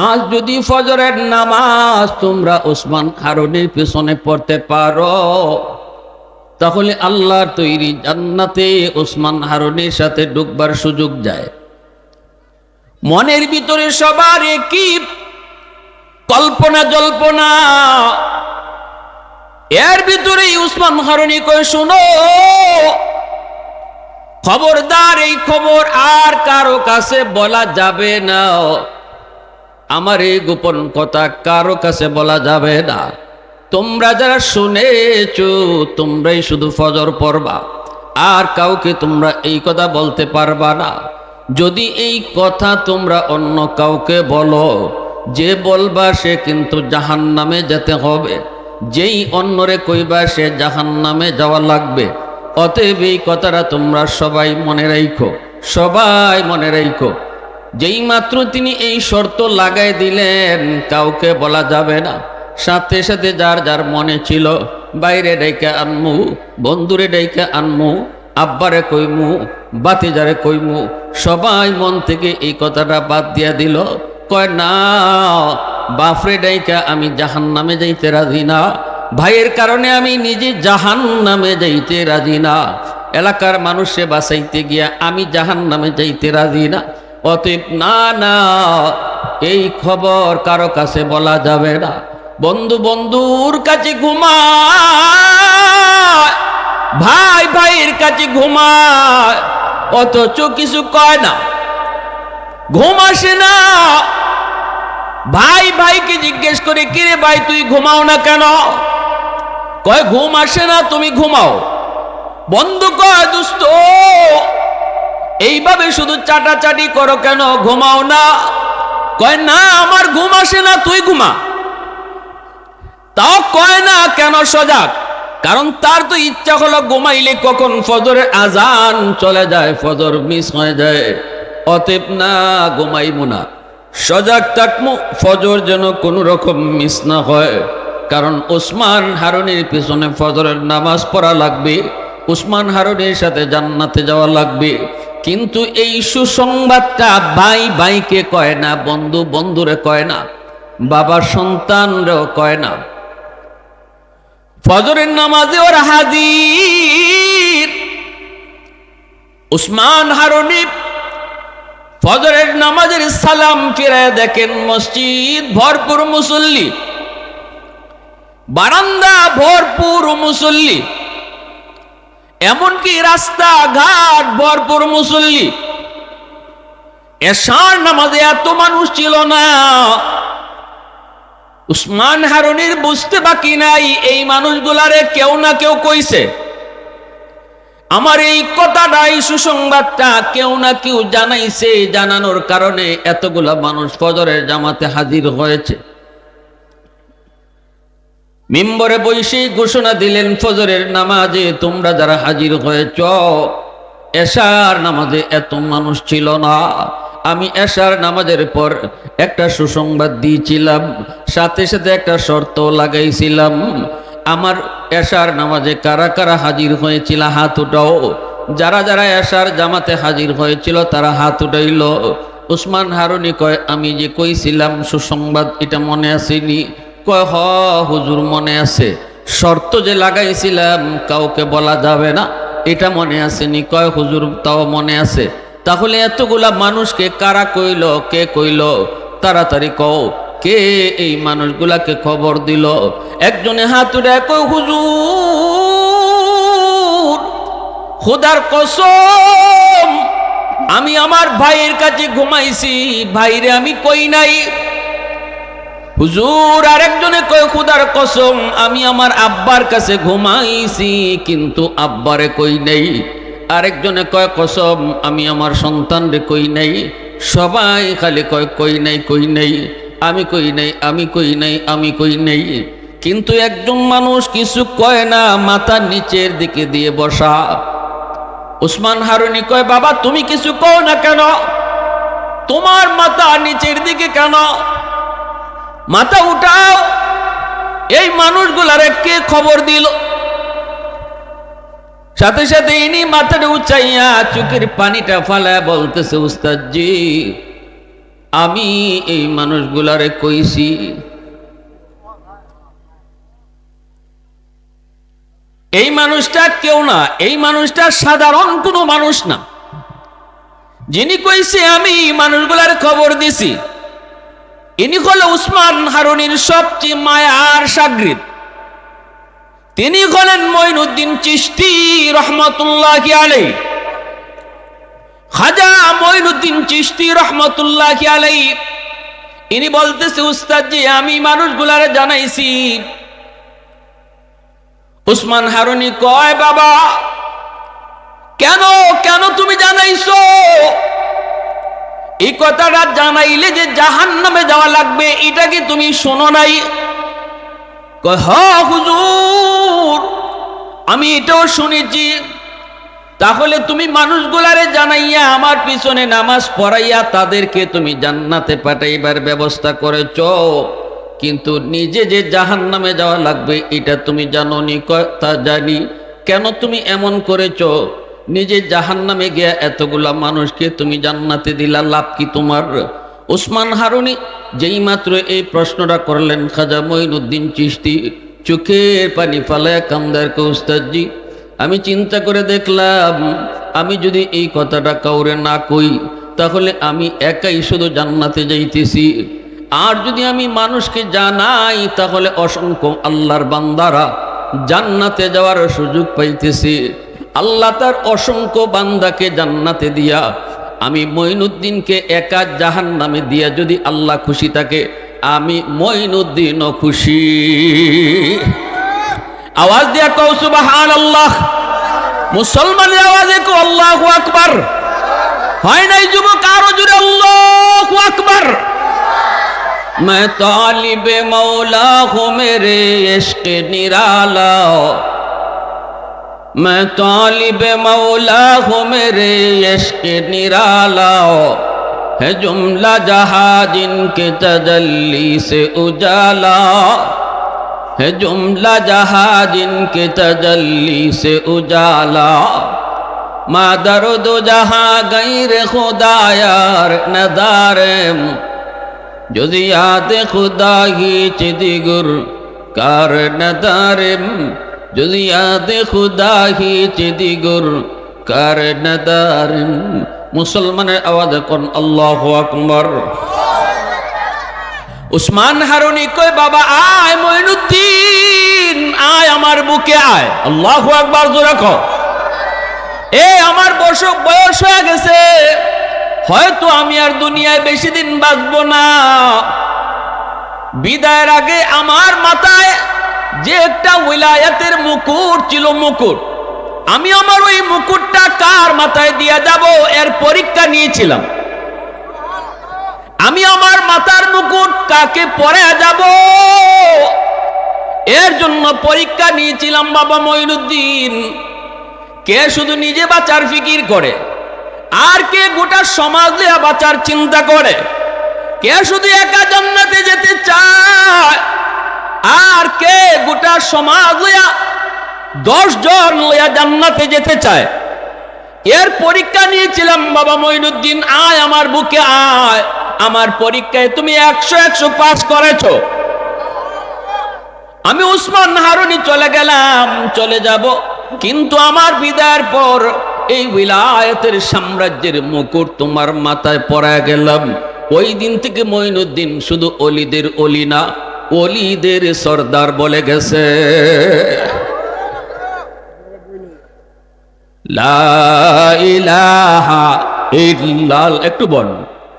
আজ যদি ফজরের নামাজ তোমরা ওসমান হারুনির পিছনে পড়তে পারো, তাহলে আল্লাহর তৈরি জান্নাতে ওসমান হারুনির সাথে ঢুকবার সুযোগ যায়। মনের ভিতরে সবার কি কল্পনা জল্পনা, এর ভিতরেই ওসমান হারুনি কয়, শুনো খবরদার, এই খবর আর কারো কাছে বলা যাবে না। আমার এই গোপন কথা কারো কাছে বলা যাবে না। তোমরা যারা শুনেছো তোমরাই শুধু ফজর পড়বা, আর কাউকে তোমরা এই কথা বলতে পারবা না। যদি এই কথা তোমরা অন্য কাউকে বলো, যে বলবা সে কিন্তু জাহান্নামে যেতে হবে, যেই অন্যরে কইবা সে জাহান্নামে যাওয়া লাগবে। অতএব এই কথাটা তোমরা সবাই মনে রাখো, সবাই মনে রাখো। যেই মাত্র তিনি এই শর্ত লাগাই দিলেন কাউকে বলা যাবে না, সাথে সাথে যার যার মনে ছিল বাইরে ডাইকা আনমু, বন্ধুরে ডাইকা আনমু, আব্বারে কইমু, বাতিজারে কইমু, সবাই মন থেকে এই কথাটা বাদ দিয়া দিল। কয় না, বাফরে ডাইকা আমি জাহান্নামে যাইতে রাজি না, ভাইয়ের কারণে আমি নিজে জাহান্নামে যাইতে রাজি না, এলাকার মানুষে বাঁচাইতে গিয়া আমি জাহান্নামে যাইতে রাজি না। অতএব না না, এই খবর কারো কাছে বলা যাবে না। বন্ধু বন্ধুর কাছে ঘুমায়, ভাই ভাইয়ের কাছে ঘুমায়, অথচ কিছু কয় না, ঘুম আসে না। ভাই ভাইকে জিজ্ঞেস করে, কিরে ভাই তুই ঘুমাও না কেন? কয় ঘুম আসে না, তুমি ঘুমাও। বন্ধু কয়, দোস্ত এইভাবে শুধু চাটাচাটি করো কেন, ঘুমাও না? কয় না, আমার ঘুম আসে না, তুই ঘুমা। তাও কয় না কেন সজাগ, কারণ তার তো ইচ্ছা হলো ঘুমাইলে কখন ফজরের আজান চলে যায়, ফজর মিস হয়ে যায়। অতএব না, ঘুমাইবো না, সজাগ থাকবো, ফজর যেন কোনো রকম মিস না হয়। কারণ ওসমান হারুনির পিছনে ফজরের নামাজ পড়া লাগবে, ওসমান হারুনির সাথে জান্নাতে যাওয়া লাগবে। কিন্তু এই সুসংবাদটা ভাই ভাইকে কয় না, বন্ধু বন্ধুরে কয় না, বাবা সন্তানরেও কয় না। ফজরের নামাজে ওরা হাজির। ওসমান হারুনি ফজরের নামাজের সালাম ফিরায় দেখেন মসজিদ ভরপুর মুসল্লি, বারান্দা ভরপুর মুসল্লি, এমনকি রাস্তাঘাট ভরপুর মুসল্লি। এশার নামাজে এত মানুষ ছিল না। ওসমান হারুনির বুঝতে বাকি নাই, এই মানুষগুলারে কেউ না কেউ কইছে, আমার এই কথাটা, এই সুসংবাদটা কেউ না কেউ জানাইছে, জানানোর কারণে এতগুলা মানুষ ফজরের জামাতে হাজির হয়েছে। মিম্বরে বসে ঘোষণা দিলেন, ফজরের নামাজে তোমরা যারা হাজির হয়েছ, এশার নামাজে এত মানুষ ছিল না। আমি এশার নামাজের পর একটা সুসংবাদ দিয়েছিলাম, সাথে সাথে একটা শর্ত লাগাইছিলাম। আমার এশার নামাজে কারা কারা হাজির হয়েছিল হাত উঠাও। যারা যারা এশার জামাতে হাজির হয়েছিল তারা হাত উঠাইল। ওসমান হারুনি কয়, আমি যে কইছিলাম সুসংবাদ, এটা মনে আসেনি? কয় হ হুজুর মনে আছে। শর্ত যে লাগাইছিলাম কাউকে বলা যাবে না, এটা মনে আসেনি? কয় হুজুর তাও মনে আছে। তাহলে এতগুলা মানুষকে কারা কইল, কে কইল? তাড়াতাড়ি কও, কে এই মানুষগুলাকে খবর দিল? একজনে হাত উঠে কয়, হুজুর খোদার কসম আমি আমার ভাইয়ের কাছে ঘুমাইছি, ভাইরে আমি কই নাই। হুজুর আরেকজনে কয়, খোদার কসম আমি আমার আব্বার কাছে ঘুমাইছি, কিন্তু আব্বারে কই নাই। আরেকজনে কয়, কসম আমি আমার সন্তানরে কই নাই। সবাই খালি কয়, কই নাই, কই নাই, আমি কই নাই, আমি কই নাই, আমি কই নাই। কিন্তু একজন মানুষ কিছু কয় না, মাথা নিচের দিকে দিয়ে বসা। ওসমান হারুনি কয়, বাবা তুমি কিছু কও না কেন? তোমার মাথা নিচের দিকে কেন? মাথা উঠাও, এই মানুষগুলারে কে খবর দিল? সাথে সাথে ইনি মাথাটা উঁচাইয়া চোখের পানিটা ফালায় বলতেছে, উস্তাদ জি আমি এই মানুষগুলারে কইছি এই মানুষটা কেউ না, এই মানুষটা সাধারণ কোনো মানুষ না। যিনি কইছে আমি মানুষগুলার খবর দিছি, ইনি হলো উসমান হারুনির সবচেয়ে মায়ার শাগরিদ। তিনি হলেন মঈনুদ্দিন চিশতি রহমাতুল্লাহি আলাইহি। খাজা মঈনুদ্দিন চিশতি রহমাতুল্লাহি আলাইহি ইনি বলতেছে, উস্তাদ জি আমি মানুষগুলারে জানাইছি। উসমান হারুনি কয়, বাবা কেন কেন তুমি জানাইছো? এই কথাটা জানাইলে যে জাহান্নামে যাওয়া লাগবে এটা কি তুমি শোনো নাই? কয় হ্যাঁ হুজুর আমি এটাও শুনেছি। তাহলে তুমি মানুষগুলারে জানাইয়া আমার পিছনে নামাজ পড়াইয়া তাদেরকে তুমি জান্নাতে পাঠাইবার ব্যবস্থা করেছো, কিন্তু নিজে যে জাহান্নামে যাওয়া লাগবে এটা তুমি জানোনি? তা জানি। কেন তুমি এমন করেছো? নিজে জাহান্নামে গিয়া এতগুলা মানুষকে তুমি জান্নাতে দিলা, লাভ কি তোমার? উসমান হারুনি যেই মাত্র এই প্রশ্নটা করলেন, খাজা মঈনুদ্দিন চিশতি চোখের পানি ফালায়া কান্দার কে, উস্তাদজি আমি চিন্তা করে দেখলাম আমি যদি এই কথাটা কাউরে না কই তাহলে আমি একাই শুধু জান্নাতে যাইতেছি, আর যদি আমি মানুষকে জানাই তাহলে অসংখ্য আল্লাহর বান্দারা জান্নাতে যাওয়ার সুযোগ পাইতেছি। আল্লাহ তার অসংখ্য বান্দাকে জান্নাতে দিয়া আমি মঈনুদ্দিনকে একা জাহান্নামে দিয়া যদি আল্লাহ খুশি থাকে, আমি মঈনুদ্দিনও খুশি। আওয়াজ দিয়া কও সুবহানাল্লাহ। মুসলমানের আওয়াজে কও আল্লাহু আকবার। হয় নাই যুবক? আরো জোরে আল্লাহু আকবার। मैं तालिब मौला हूँ मेरे इश्क निराला, मैं तालिब मौला हूँ मेरे इश्क निराला, है जुमला जहां जिनके तजल्ली से उजाला, है जुमला जहां जिनके तजल्ली से उजाला, माँ दर्द जहां गैर खुदा यार नदारम, যদি याद खुदा ही चिदिगुर कार नदारम, যদি याद खुदा ही चिदिगुर कार नदारम। মুসলমানের আওয়াজ কোন আল্লাহু আকবার। উসমান হারুনি কই, বাবা আয় মঈনুদ্দিন আয় আমার বুকে আয়। আল্লাহু আকবার জোরে কও। আমার বয়স হয়ে গেছে, হয়তো আমি আর দুনিয়ায় বেশি দিন বাঁচবো না। বিদায়ের আগে আমার মাথায় যে একটা উলায়াতের মুকুট ছিল, মুকুট, আমি আমার ওই মুকুটটা কার মাথায় দিয়া যাব এর পরীক্ষা নিয়েছিলাম। আমি আমার মাথার মুকুট কাকে পরে যাব এর জন্য পরীক্ষা নিয়েছিলাম। বাবা মঈনুদ্দিন কে শুধু নিজে বাঁচার ফিকির করে, আর কে গোটা সমাজ নিয়ে বাঁচার চিন্তা করে, কে শুধু একা জান্নাতে যেতে চায়, আর কে গোটা সমাজ লইয়া 10 জন লইয়া জান্নাতে যেতে চায়। এর পরীক্ষা নিয়েছিলাম। বাবা মঈনুদ্দিন আয় আমার বুকে আয়। আমার পরীক্ষায় তুমি 100 পাস করেছো। আমি উসমান হারুনি চলে গেলাম, চলে যাব, কিন্তু আমার বিদায়ের পর এই উলায়াতের সাম্রাজ্যের মুকুট তোমার মাথায় পরায় গেলাম। ওই দিন থেকে মঈনুদ্দিন শুধু অলিদের অলি না, অলিদের সর্দার বলে গেছে। লা ইলাহা ইল্লাল্লাহ। একটু বল,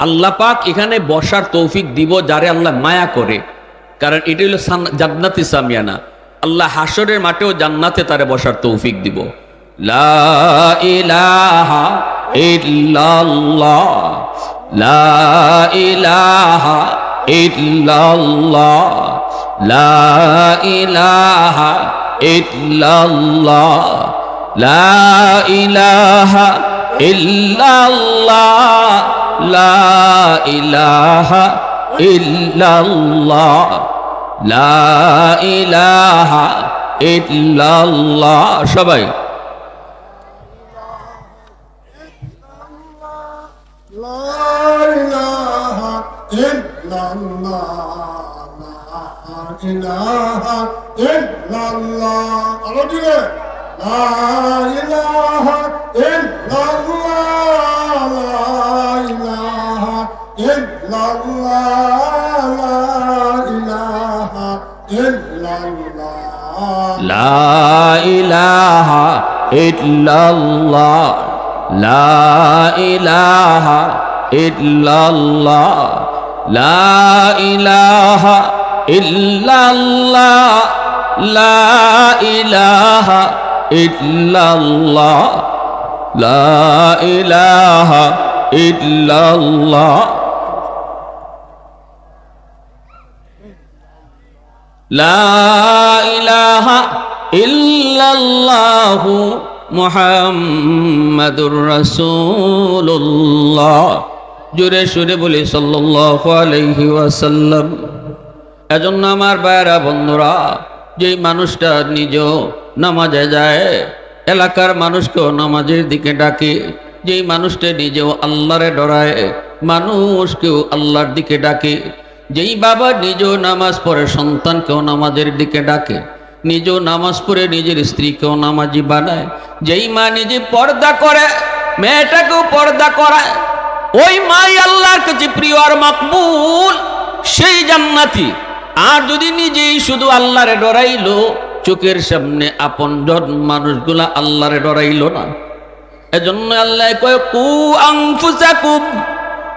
আল্লাহ পাক এখানে বসার তৌফিক দিব যারে আল্লাহ মায়া করে, কারণ এটা হলো জান্নাতি সামিয়ানা। আল্লাহ হাসরের মাঠেও জান্নাতে তারে বসার তৌফিক দিব। লা ইলাহা ইল্লাল্লাহ, লা ইলাহা ইল্লাল্লাহ, লা ইলাহা ইল্লাল্লাহ, লা ইলাহা ইল্লাল্লাহ, লা ইলাহা ইল্লাল্লাহ, লা ইলাহা ইল্লাল্লাহ। সবাই লা ইলাহা ইল্লাল্লাহ লা ইলাহা ইল্লাল্লাহ আলো দিলে লা ইলাহা ইল্লাল্লাহ লা ইলাহা ইল্লাল্লাহ লা ইলাহা ইল্লাল্লাহ লা ইলাহা ইল্লাল্লাহ লা ইলাহা ইল্লাল্লাহ লা ইলাহা ইল্লাল্লাহ লা ইলাহা ইল্লাল্লাহ লা ইলাহা ইল্লাল্লাহ লা ইলাহা ইল্লাল্লাহু মুহাম্মাদুর রাসূলুল্লাহ। জোরে সুরে বলি সাল্লাল্লাহু আলাইহি ওয়াসাল্লাম। এজন্য আমার ভাইরা বন্ধুরা, যেই মানুষটা নিজেও নামাজে যায়, এলাকার মানুষকেও নামাজের দিকে ডাকে, যেই মানুষটা নিজেও আল্লাহরে ডরায়, মানুষকেও আল্লাহর দিকে ডাকে, যেই বাবা নিজেও নামাজ পড়ে সন্তানকেও নামাজের দিকে ডাকে, নিজেও নামাজ পড়ে নিজের স্ত্রীকেও নামাজি বানায়, যেই মা নিজে পর্দা করে মেয়েটাকেও পর্দা করায়, ওই মাই আল্লাহর কাছে প্রিয় আর মাকবুল, সেই জান্নাতি। আর যদি নিজেই শুধু আল্লাহরে ডরাইলো, চোখের সামনে আপনজন মানুষগুলা আল্লাহরে ডরাইলো না। এজন্য আল্লাহ কয় কু আনফুসাকুম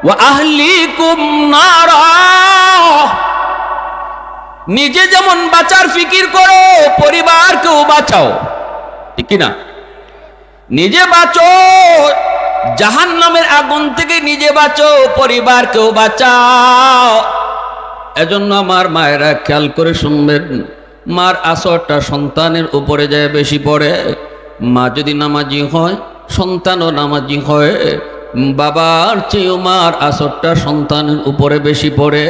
ওয়া আহলিকুম নারা। নিজে যেমন বাঁচার ফিকির করো, পরিবারকেও বাঁচাও, ঠিক কিনা? নিজে বাঁচো, জাহান্নামের আগুন থেকে নিজে বাঁচো, পরিবারকেও বাঁচাও। এজন্য আমার মায়েরা খেয়াল করে শুনবেন, মার আসরটা সন্তানের উপরে যায় বেশি পড়ে। মা যদি নামাজি হয়, সন্তানও নামাজি হয়। বাবার চেয়েও মার আসরটা সন্তানের উপরে বেশি পড়ে।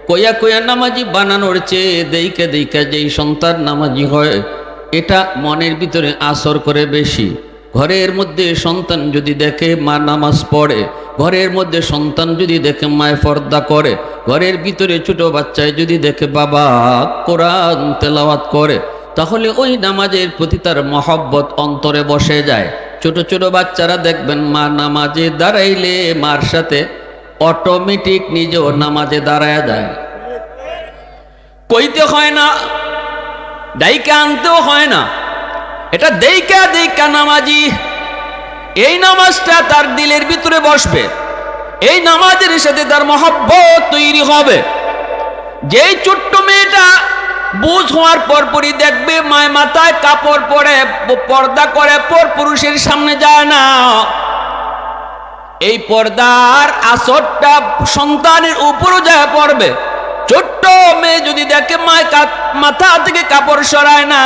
কইয়া কইয়া নামাজি বানানোর চেয়ে দেইকে দেইকা যেই সন্তান নামাজি হয়, এটা মনের ভিতরে আসর করে বেশি। ঘরের মধ্যে সন্তান যদি দেখে মা নামাজ পড়ে, ঘরের মধ্যে সন্তান যদি দেখে মায় পর্দা করে, ঘরের ভিতরে ছোট বাচ্চায় যদি দেখে বাবা কোরআন তেলাওয়াত করে, তাহলে ওই নামাজের প্রতি তার মহব্বত অন্তরে বসে যায়। ছোট ছোট বাচ্চারা দেখবেন মা নামাজে দাঁড়াইলে মার সাথে অটোমেটিক নিজেও নামাজে দাঁড়ায় যায়। কইতে হয় না, ডাইকা আনতেও হয় না, এটা দেইকা দেইকা নামাজি। এই নামাজটা তার দিলের ভিতরে বসবে, এই নামাজের সাথে তার মহব্বত তৈরি হবে। যেই ছোট্ট মেয়েটা বুঝ হওয়ার পরপরই দেখবে মায় মাথায় কাপড় পরে পর্দা করে, পর পুরুষের সামনে যায় না, এই পর্দার আসরটা সন্তানের উপরও যায় পড়বে। ছোট্ট মেয়ে যদি দেখে মায় মাথা থেকে কাপড় সরায় না,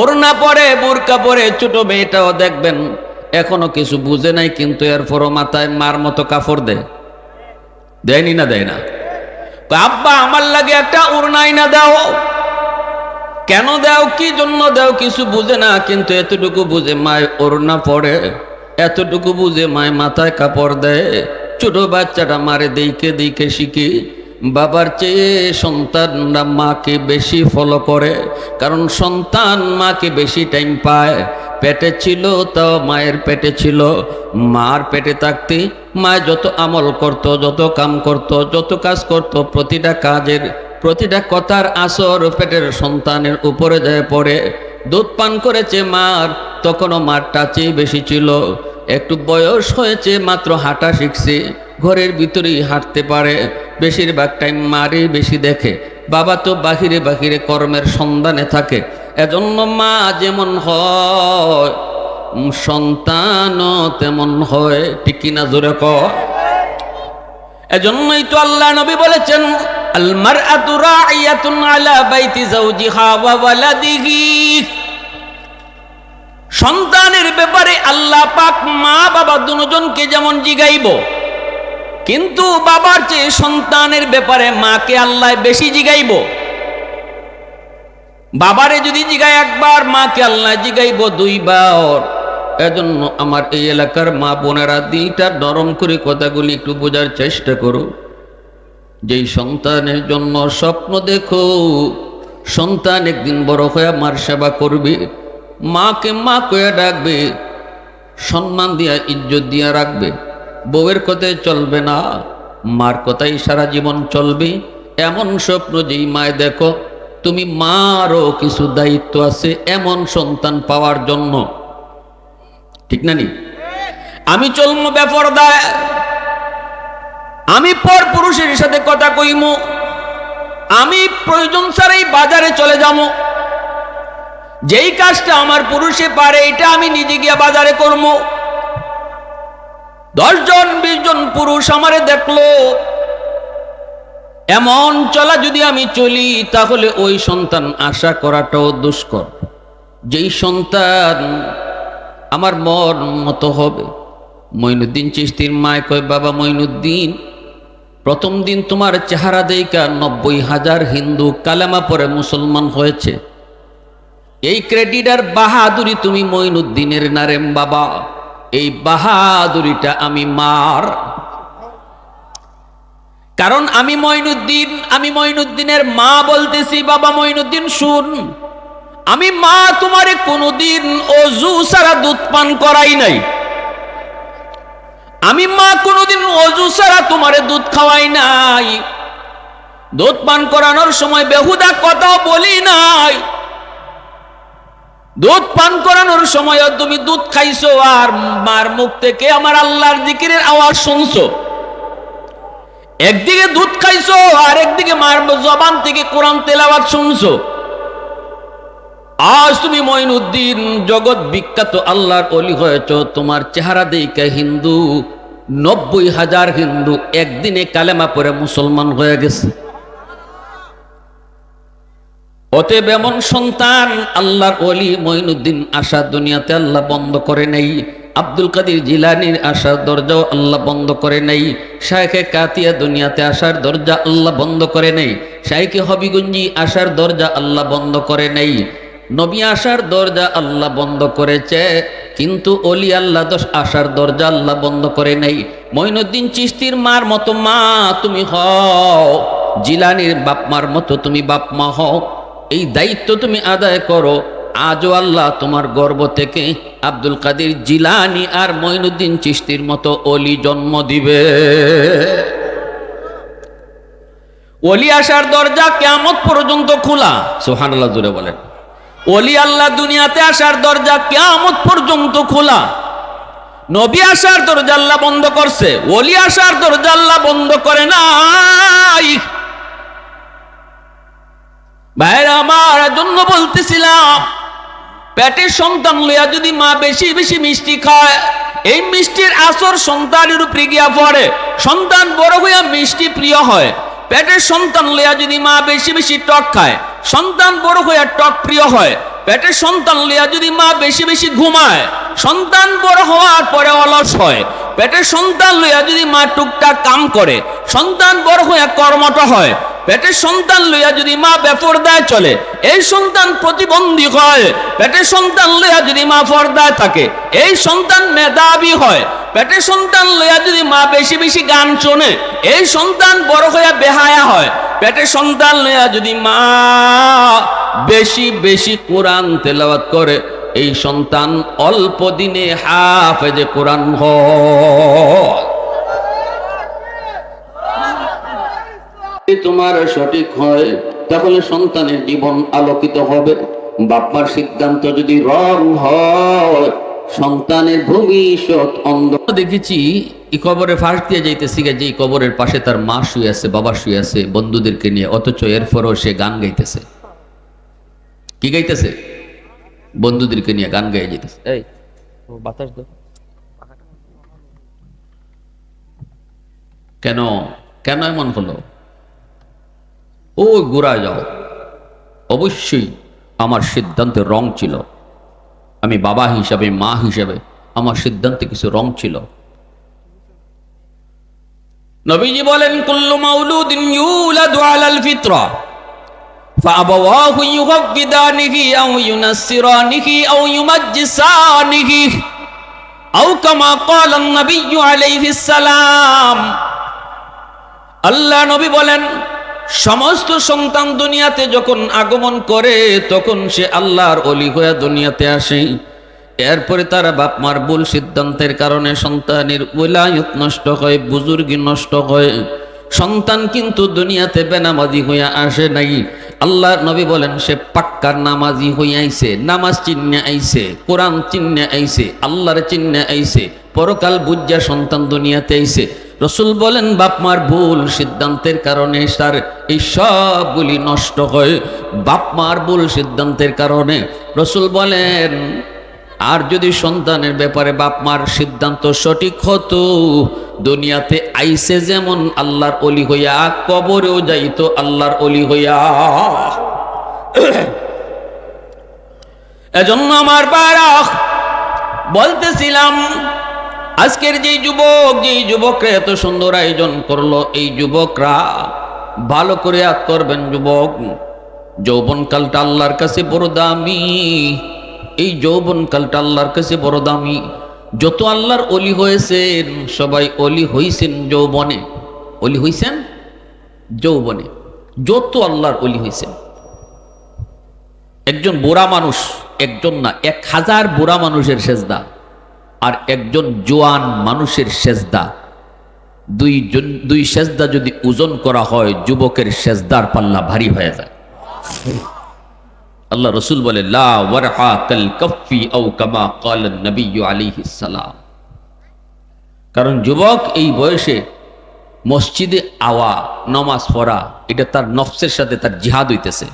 ওড়না পরে বোরকা পরে, ছোট মেয়েটাও দেখবেন এখনো কিছু বুঝে নাই, কিন্তু এরপরও মাথায় মার মতো কাপড় দেয়নি না, দেয় না। আব্বা আমার লাগে একটা ওড়নাই না দাও। কেন দাও, কি জন্য দাও কিছু বুঝে না, কিন্তু এতটুকু বুঝে মায় ওড়না পরে, এতটুকু বুঝে মায় মাথায় কাপড় দেয়। ছোট বাচ্চাটা মারে দেইকে দেইকে শিখে। বাবার চেয়ে সন্তানরা মাকে বেশি ফলো করে, কারণ সন্তান মাকে বেশি টাইম পায়। পেটে ছিল তাও মায়ের পেটে ছিল, মার পেটে থাকতে মা যত আমল করত, যত কাম করত, যত কাজ করত, প্রতিটা কাজের প্রতিটা কথার আসর পেটের সন্তানের উপরে যায় পড়ে। দুধ পান করেছে মার, তখনও মার টাচেই বেশি ছিল। একটু বয়স হয়েছে, মাত্র হাঁটা শিখছে, ঘরের ভিতরেই হাঁটতে পারে, বেশিরভাগ টাইম মারই বেশি দেখে। বাবা তো বাহিরে বাহিরে কর্মের সন্ধানে থাকে। এজন্য মা যেমন হয় সন্তানও তেমন হয়, ঠিক কিনা জোরে কও। এজন্যই তো আল্লাহ নবী বলেছেন, আল মারআতু রাইয়াতুন আলা বাইতি যাওজিহা ওয়া ওয়ালাদিহি। সন্তানের ব্যাপারে আল্লাহ পাক মা বাবা দুজনকে যেমন জিগাইব, কিন্তু বাবার চেয়ে সন্তানের ব্যাপারে মাকে আল্লাহ বেশি জিগাইব। বাবারে যদি জিগায় একবার, মাকে আল্লাহ জিগাইব দুইবার। এজন্য আমার এই এলাকার মা বোনেরা দিলটা নরম করে কথাগুলি একটু বোঝার চেষ্টা করো। যেই সন্তানের জন্য স্বপ্ন দেখো সন্তান একদিন বড় হয়ে মার সেবা করবে, মাকে মা কয়ে ডাকবে, সম্মান দিয়া ইজ্জত দিয়া রাখবে, বউয়ের কথায় চলবে না, মার কথাই সারা জীবন চলবে। এমন স্বপ্ন যেই মায় দেখো, তুমি মারও কিছু দায়িত্ব আছে এমন সন্তান পাওয়ার জন্য। ঠিক না নি? আমি চলমু বেপরদায়, আমি পর পুরুষের সাথে কথা কইমু, আমি প্রয়োজন ছাড়াই বাজারে চলে যাবো, যেই কাজটা আমার পুরুষে পারে এটা আমি নিজে গিয়া বাজারে করবো। 10 জন 20 জন পুরুষ আমারে দেখলো, এমন চলা যদি আমি চলি তাহলে ওই সন্তান আশা করাটাও দুষ্কর। যেই সন্তান আমার মন মতো হবে। মঈনুদ্দিন চিশতির মায় কয়, বাবা মঈনুদ্দিন, প্রথম দিন তোমার চেহারা দেইকা 90,000 হিন্দু কালেমা পরে মুসলমান হয়েছে। এই ক্রেডিট আর বাহাদুরি তুমি মঈনুদ্দিনের নারেম বাবা, এই বাহাদুরিটা আমি মার। কারণ আমি মঈনুদ্দিনের মা বলতেছি, বাবা মঈনুদ্দিন শুন, আমি মা তোমারে কোনোদিন অজু ছাড়া দুধ পান করাই নাই, আমি মা কোনোদিন অজু ছাড়া তোমারে দুধ খাওয়াই নাই, দুধ পান করানোর সময় বেহুদা কথাও বলি নাই, দুধ পান করানোর সময় তুমি দুধ খাইছো আর মার মুখ থেকে আমার আল্লাহর জিকিরের আওয়াজ শুনছো। একদিকে দুধ খাইছো আর একদিকে মার জবান থেকে কোরআন তেলাওয়াত শুনছো। আজ তুমি মঈনুদ্দিন জগৎ বিখ্যাত আল্লাহর ওলি হয়েছ, তোমার চেহারা দেখে হিন্দু 90,000 হিন্দু একদিনে কালেমা পড়ে মুসলমান হয়ে গেছে। অতএব এমন সন্তান আল্লাহর ওলি মঈনুদ্দিন আশা দুনিয়াতে আল্লাহ বন্ধ করে নেই। আব্দুল কাদের জিলানির আশার দরজাও আল্লাহ বন্ধ করে নেই। শাইখে কাতিয়া দুনিয়াতে আসার দরজা আল্লাহ বন্ধ করে নেই। শাইখে হবিগঞ্জি আসার দরজা আল্লাহ বন্ধ করে নেই। নবী আসার দরজা আল্লাহ বন্ধ করেছে, কিন্তু অলি আল্লাহ আসার দরজা আল্লাহ বন্ধ করে নেই। মঈনুদ্দিন চিশতির মার মতো মা তুমি হও, জিলানির বাপ মার মতো তুমি বাপ মা হও, এই দায়িত্ব তুমি আদায় করো। আজও আল্লাহ তোমার গর্ব থেকে আব্দুল কাদের জিলানি আর মঈনুদ্দিন চিশতির মতো অলি জন্ম দিবে। অলি আসার দরজা কিয়ামত পর্যন্ত খোলা। সুবহানাল্লাহ জোরে বলেন। অলি আল্লাহ দুনিয়াতে আসার দরজা কিয়ামত পর্যন্ত খোলা। নবী আসার দরজা আল্লাহ বন্ধ করছে, অলি আসার দরজা আল্লাহ বন্ধ করে নাই। ভাইরা আমার জন্য বলতেছিলাম, পেটের সন্তান লইয়া যদি মা বেশি বেশি মিষ্টি খায়, এই মিষ্টির আসর সন্তানের উপরে গিয়া পড়ে, সন্তান বড় হইয়া মিষ্টি প্রিয় হয়। পেটের সন্তান লইয়া যদি মা বেশি বেশি টক খায়, সন্তান বড় হইয়া টক প্রিয় হয়। পেটের সন্তান লইয়া যদি মা বেশি বেশি ঘুমায়, সন্তান বড় হওয়ার পরে অলস হয়। পেটের সন্তান লইয়া যদি মা টুকটাক কাম করে, সন্তান বড় হইয়া কর্মঠ হয়। পেটের সন্তান লইয়া যদি মা বেপরদায় চলে, এই সন্তান প্রতিবন্ধী হয়। পেটের সন্তান লইয়া যদি মা পর্দায় থাকে, এই সন্তান মেধাবী হয়। পেটের সন্তান লইয়া যদি মা বেশি বেশি গান শোনে, এই সন্তান বড় হইয়া বেহায়া হয়। পেটের সন্তান লইয়া যদি মা বেশি বেশি কোরআন তেলাওয়াত করে, এই সন্তান অল্প দিনে হাফেজে কোরআন হয়। তোমার সঠিক হয় তাহলে সন্তানের জীবন আলোকিত হবে। বাপ্পার সিদ্ধান্ত যদি রং হয়, সন্তানের ভবিষ্যৎ অন্ধকার। দেখেছি এই কবরে ফাঁস দিয়ে যাইতেছি, যে কবরের পাশে তার মা শুয়ে আছে, বাবা শুয়ে আছে বন্ধুদেরকে নিয়ে, অথচ এরপরও সে গান গাইতেছে। কি গাইতেছে? বন্ধুদেরকে নিয়ে গান গাইয়ে যেতেছে। এই বাতাস দাও। কেন কেন এমন হলো? ও গোড়া যাও। অবশ্যই আমার সিদ্ধান্তে রং ছিল। আমি বাবা হিসাবে, মা হিসাবে আমার সিদ্ধান্তে কিছু রং ছিল। নবীজি বলেন, কুল্লু মাউলুদিন ইউলাদু আলাল ফিতরা ফাআবাওয়াহু ইউহাব্বিদানিহি আও ইউনাসসিরানিহি আও ইউমাজ্জিসানিহি আও কামা ক্বালা আন-নাবিয়্যু আলাইহিস সালাম। আল্লাহ নবী বলেন, সমস্ত সন্তান দুনিয়াতে যখন আগমন করে তখন সে আল্লাহর ওলি হয়ে দুনিয়াতে আসে। এরপরে তারা বাপ মার ভুল সিদ্ধান্তের কারণে সন্তানের ওলায়ত নষ্ট হয়, বুজুর্গি নষ্ট হয়। সন্তান কিন্তু দুনিয়াতে বেনামাজি হইয়া আসে নাই। আল্লাহর নবী বলেন সে পাক্কার নামাজি হইয়া আইছে, নামাজ চিহ্নে আইছে, কোরআন চিহ্নে আইছে, আল্লাহর চিহ্নে আইছে, পরকাল বুঝা সন্তান দুনিয়াতে আইছে। রসুল বলেন বাপ মার ভুল সিদ্ধান্তের কারণে তার এই সবগুলি নষ্ট হয়। বাপ মার ভুল সিদ্ধান্তের কারণে রসুল বলেন, আর যদি সন্তানের ব্যাপারে বাপ মার সিদ্ধান্ত সঠিক হতো, দুনিয়াতে আইসে যেমন আল্লাহর অলি হইয়া, কবরেও যাইতো আল্লাহর অলি হইয়া। এজন্য আমার বারা বলতেছিলাম, আজকের যে যুবকরা এত সুন্দর আয়োজন করলো, এই যুবকরা ভালো করে ইয়াদ করবেন। যুবক, যৌবনকালটা আল্লাহর কাছে বড় দামি। এই যৌবনকালটা আল্লাহর কাছে বড় দামি। যত আল্লাহর অলি হয়েছেন সবাই অলি হইছেন যৌবনে। অলি হইছেন যৌবনে। যত আল্লাহর অলি হইছেন, একজন বুড়া মানুষ, একজন না 1000 বুড়া মানুষের সেজদা আর একজন জোয়ান মানুষের সেজদা, দুই সেজদা যদি ওজন করা হয়, যুবকের সেজদার পাল্লা ভারী হয়ে যায়। আল্লাহ রসুল বলে, লা ওয়ারহা কাল কাফি আও কামা ক্বালান নবী আলাইহিস সালাম। কারণ যুবক এই বয়সে মসজিদে আওয়া, নামাজ পড়া, এটা তার নফসের সাথে তার জিহাদ হইতেছে।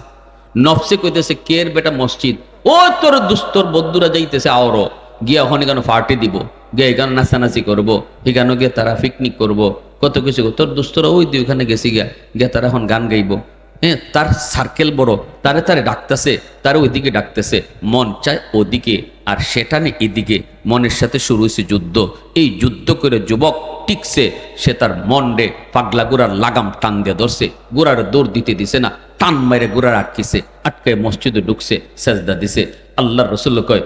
নফসে কইতেছে, কের বেটা মসজিদ, ও তোর দুস্তর বন্ধুরা যাইতেছে, আওরো গিয়া ওখানে কেন পার্টি দিব, গিয়ে এখানে নাচানাচি করবো, এখানে গিয়ে তারা পিকনিক করব, কত কিছু। তোর দুস্তরা ওই দুই ওখানে গেছি গিয়া তারা এখন গান গাইব। হ্যাঁ, তার সার্কেল বড়, তারে ডাকতেছে, তারা ওইদিকে ডাকতেছে, মন চায় ওদিকে আর সেটা নেই এদিকে। মনের সাথে শুরু হয়েছে যুদ্ধ। এই যুদ্ধ করে যুবক টিকছে, সে তার মন্ডে পাগলা গুড়ার লাগাম টান দিয়ে ধরছে, গুড়ার দৌড় দিতে দিছে না, টান মেরে গুড়ার আটকে মসজিদে ঢুকছে, সেজদা দিছে। আল্লাহর রাসূল কয়,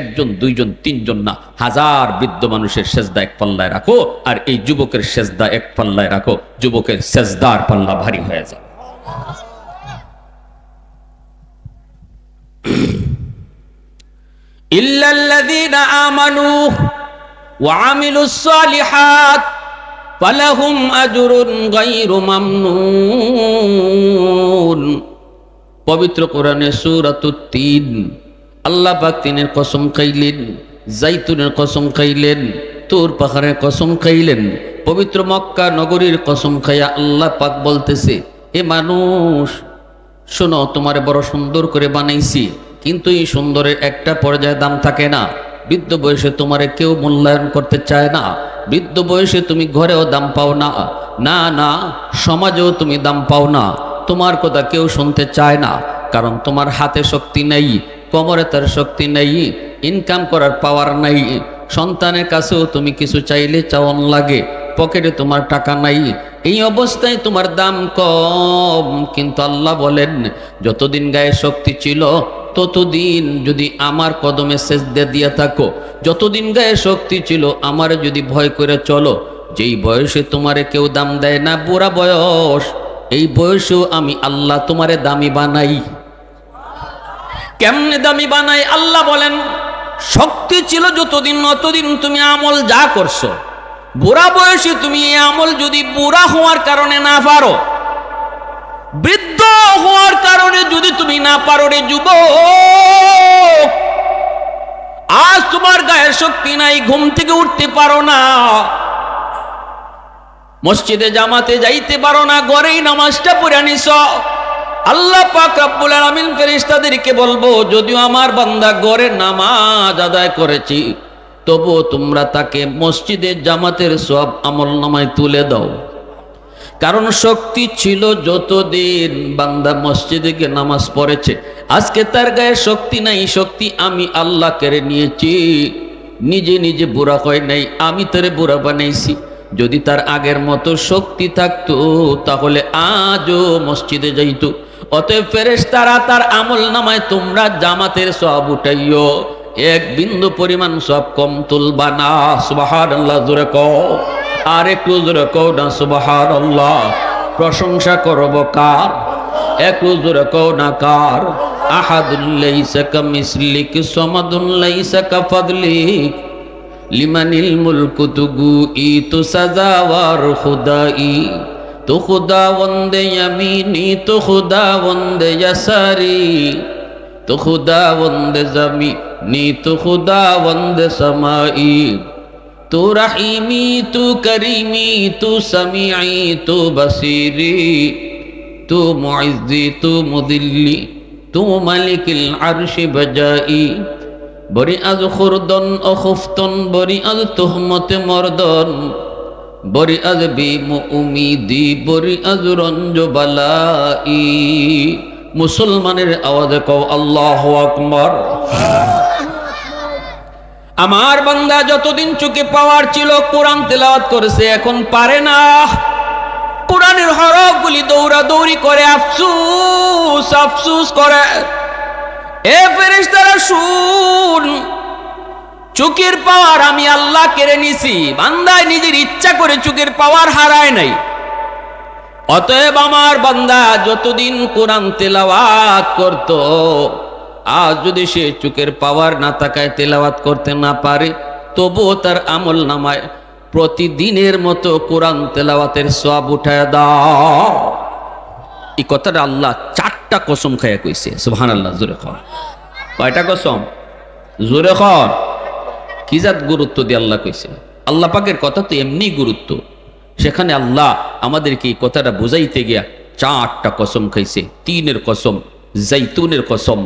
একজন দুইজন তিনজন না, 1000 বৃদ্ধ মানুষের সেজদা এক পাল্লায় রাখো, আর এই যুবকের সেজদা এক পাল্লায় রাখো, যুবকের সেজদার পাল্লা ভারী হয়ে যায়। ইল্লাল্লাযীনা আমানু ওয়া আমিলুস সালিহাত ফালাহুম আজরুন গায়রু মামনুন। পবিত্র কোরআনে সূরাতুত তিন আল্লাহ পাক তিনের কসম খাইলেন, জাইতুনের কসম খাইলেন, তুর পাহাড়ের কসম খাইলেন, পবিত্র মক্কা নগরীর কসম খাইয়া আল্লাহ পাক বলতেছে, এ মানুষ শোনো, তোমারে বড় সুন্দর করে বানাইছি, কিন্তু এই সুন্দরের একটা পর্যায়ে দাম থাকে না। বৃদ্ধ বয়সে তোমারে কেউ মূল্যায়ন করতে চায় না। বৃদ্ধ বয়সে তুমি ঘরেও দাম পাও না, না না সমাজেও তুমি দাম পাও না। তোমার কথা কেউ শুনতে চায় না, কারণ তোমার হাতে শক্তি নেই, কোমরে তার শক্তি নেই, ইনকাম করার পাওয়ার নাই। সন্তানের কাছেও তুমি কিছু চাইলে চাওয়ান লাগে, পকেটে তোমার টাকা নাই। এই অবস্থায় তোমার দাম কম। কিন্তু আল্লাহ বলেন, যতদিন গায়ে শক্তি ছিল ততদিন যদি আমার কদমে সেজদা দিয়া থাকো, যতদিন গায়ে শক্তি ছিল আমারে যদি ভয় করে চলো, যেই বয়সে তোমারে কেউ দাম দেয় না, বুড়া বয়স, এই বয়সেও আমি আল্লাহ তোমারে দামি বানাই। কেমনে দামি বানাই? আল্লাহ বলেন, শক্তি ছিল যতদিন অতদিন তুমি আমল যা করছো, বুড়া বয়সে তুমি এই আমল যদি বুড়া হওয়ার কারণে না পারো, বৃদ্ধ হওয়ার কারণে যদি তুমি না পারো, রে যুবক, আজ তোমার গায়ে শক্তি নাই, ঘুম থেকে উঠতে পারো না, মসজিদে জামাতে যাইতে পারো না, ঘরেই নামাজটা পড়ে নিছ, আল্লাহ পাক রব্বুল আলামিন ফেরেশতাদেরকে বলবো, যদিও আমার বান্দা ঘরে নামাজ আদায় করেছি, তবুও তোমরা তাকে মসজিদে জামাতের সব আমল নামায় তুলে দাও। কারণ শক্তি ছিল যতদিন বান্দা মসজিদে গিয়ে নামাজ পড়েছে, আজকে তার গায়ে শক্তি নাই, শক্তি আমি আল্লাহ কেড়ে নিয়েছি। নিজে নিজে বুড়া হয় নাই, আমি তারে বুড়া বানাইছি। যদি তার আগের মতো শক্তি থাকতো তাহলে আজও মসজিদে যাইতো। অতএব ফেরেশতারা তার আমল নামায় তোমরা জামাতের সওয়াব উঠাইও, এক বিন্দু পরিমাণ সব কম তুলবা না। সুবহানাল্লাহ, জোরে কও। আর একটু জোরে কও না সুবহানাল্লাহ। প্রশংসা করব কার? একটু জোরে কও না কার? আহাদুল লাইসা কামিসলিক সামাদুন লাইসা কাফাদলিক লিমানিল মুলকু তুগু ই তু সাজাওয়ার খুদাই তো খুদা বন্দে ইয়ামিনি তো খুদা বন্দে ইয়াসারি তো খুদা বন্দে জামিনি তো খুদা বন্দে সামাই তু রহিমি তু করিমি তু সামিঈ তু বসিরি তু মুইজ্জি তু মুদিল্লি তু মালিকিল আরশি বজাই বরি আজ খুরদন ও খুফতন বরি আজ তুহমতে মর্দন বরি আজ বিমু উমিদি বরি আজ রঞ্জ বালাই। মুসলমানের আওয়াজে কও আল্লাহু আকবার। আমার বান্দা যতদিন চোখে পাওয়ার ছিল কোরআন তেলাওয়াত করেছে, এখন পারে না। কোরআনের হরফগুলি দৌড়াদৌড়ি করে আফসুস আফসুস করে। এ ফেরেশতারা শুন, চোখের পাওয়ার আমি আল্লাহ কেড়ে নিছি, বান্দায় নিজের ইচ্ছা করে চোখের পাওয়ার হারায় নাই। অতএব আমার বান্দা যতদিন কোরআন তেলাওয়াত করত, আজ যদি সে চোখের পাওয়ার না থাকায় তেলাওয়াত করতে না পারে, তবুও তার আমল নামায় প্রতিদিনের মতো কোরআন তেলাওয়াতের সওয়াব উঠায় দাও। এই কথাটা আল্লাহ 4টা কসম খাইয়া কইছে। সুবহানাল্লাহ, জোরে কর। কয়টা কসম? জোরে কর। কি জাত গুরুত্ব দিয়ে আল্লাহ কইছে? আল্লাহ পাকের কথা তো এমনি গুরুত্ব, সেখানে আল্লাহ আমাদেরকে এই কথাটা বুঝাইতে গিয়া 4টা কসম খাইছে। 3-এর কসম, জাইতুনের কসম,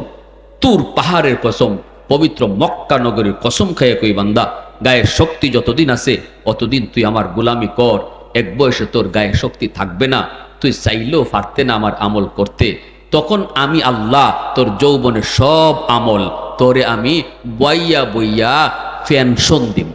তুর পাহাড়ের কসম, পবিত্র মক্কা নগরীর কসম খাইয়া কই বান্দা, গায়ের শক্তি যতদিন আছে অতদিন তুই আমার গোলামি কর। এক বয়সে তোর গায়ে শক্তি থাকবে না, তুই চাইলেও পারতে না আমার আমল করতে। তখন আমি আল্লাহ তোর যৌবনের সব আমল তোরে আমি বইয়া বইয়া পেনশন দিব।